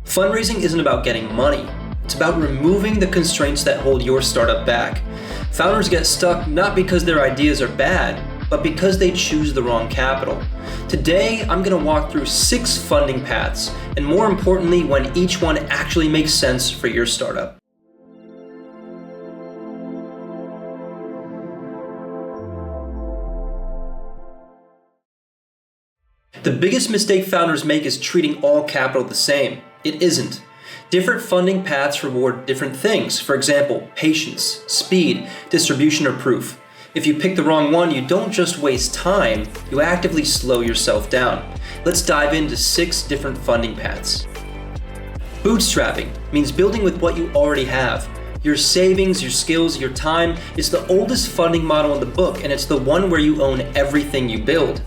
Fundraising isn't about getting money. It's about removing the constraints that hold your startup back. Founders get stuck not because their ideas are bad, but because they choose the wrong capital. Today, I'm going to walk through 6 funding paths, and more importantly, when each one actually makes sense for your startup. The biggest mistake founders make is treating all capital the same. It isn't. Different funding paths reward different things. For example, patience, speed, distribution, or proof. If you pick the wrong one, you don't just waste time, you actively slow yourself down. Let's dive into 6 different funding paths. Bootstrapping means building with what you already have. Your savings, your skills, your time. It's the oldest funding model in the book, and it's the one where you own everything you build.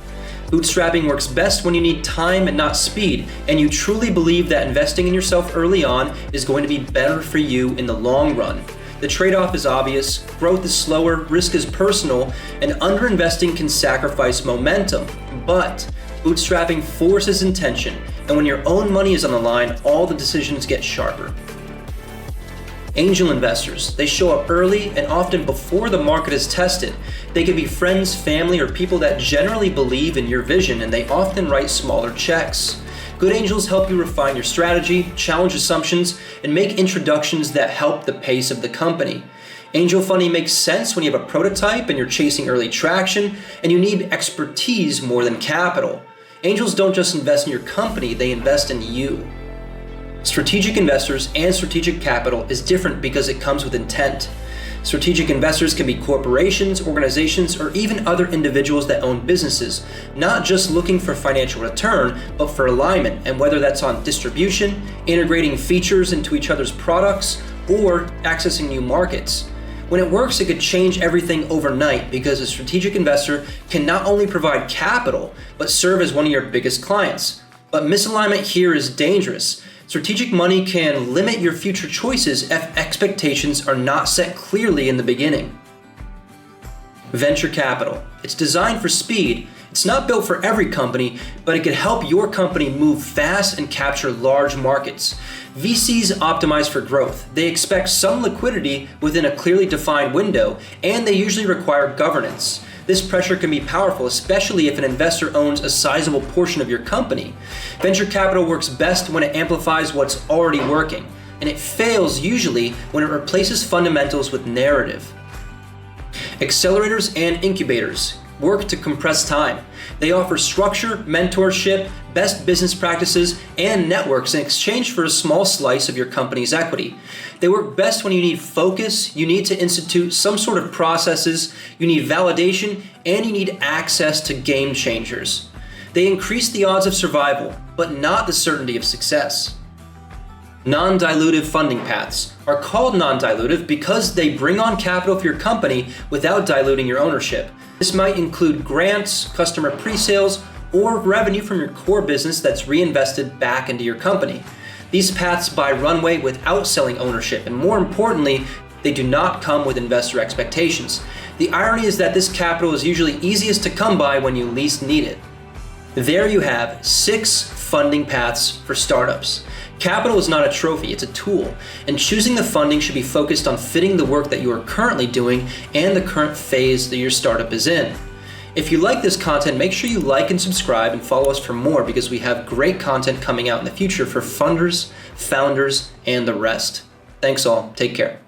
Bootstrapping works best when you need time and not speed, and you truly believe that investing in yourself early on is going to be better for you in the long run. The trade-off is obvious, growth is slower, risk is personal, and underinvesting can sacrifice momentum. But bootstrapping forces intention, and when your own money is on the line, all the decisions get sharper. Angel investors, they show up early and often before the market is tested. They can be friends, family, or people that generally believe in your vision, and they often write smaller checks. Good angels help you refine your strategy, challenge assumptions, and make introductions that help the pace of the company. Angel funding makes sense when you have a prototype and you're chasing early traction, and you need expertise more than capital. Angels don't just invest in your company, they invest in you. Strategic investors and strategic capital is different because it comes with intent. Strategic investors can be corporations, organizations, or even other individuals that own businesses, not just looking for financial return, but for alignment, and whether that's on distribution, integrating features into each other's products, or accessing new markets. When it works, it could change everything overnight because a strategic investor can not only provide capital, but serve as one of your biggest clients. But misalignment here is dangerous. Strategic money can limit your future choices if expectations are not set clearly in the beginning. Venture capital. It's designed for speed. It's not built for every company, but it can help your company move fast and capture large markets. VCs optimize for growth. They expect some liquidity within a clearly defined window, and they usually require governance. This pressure can be powerful, especially if an investor owns a sizable portion of your company. Venture capital works best when it amplifies what's already working, and it fails usually when it replaces fundamentals with narrative. Accelerators and incubators work to compress time. They offer structure, mentorship, best business practices, and networks in exchange for a small slice of your company's equity. They work best when you need focus, you need to institute some sort of processes, you need validation, and you need access to game changers. They increase the odds of survival, but not the certainty of success. Non-dilutive funding paths are called non-dilutive because they bring on capital for your company without diluting your ownership. This might include grants, customer pre-sales, or revenue from your core business that's reinvested back into your company. These paths buy runway without selling ownership, and more importantly, they do not come with investor expectations. The irony is that this capital is usually easiest to come by when you least need it. There you have 6 funding paths for startups. Capital is not a trophy, it's a tool, and choosing the funding should be focused on fitting the work that you are currently doing and the current phase that your startup is in. If you like this content, make sure you like and subscribe and follow us for more because we have great content coming out in the future for funders, founders, and the rest. Thanks all, take care.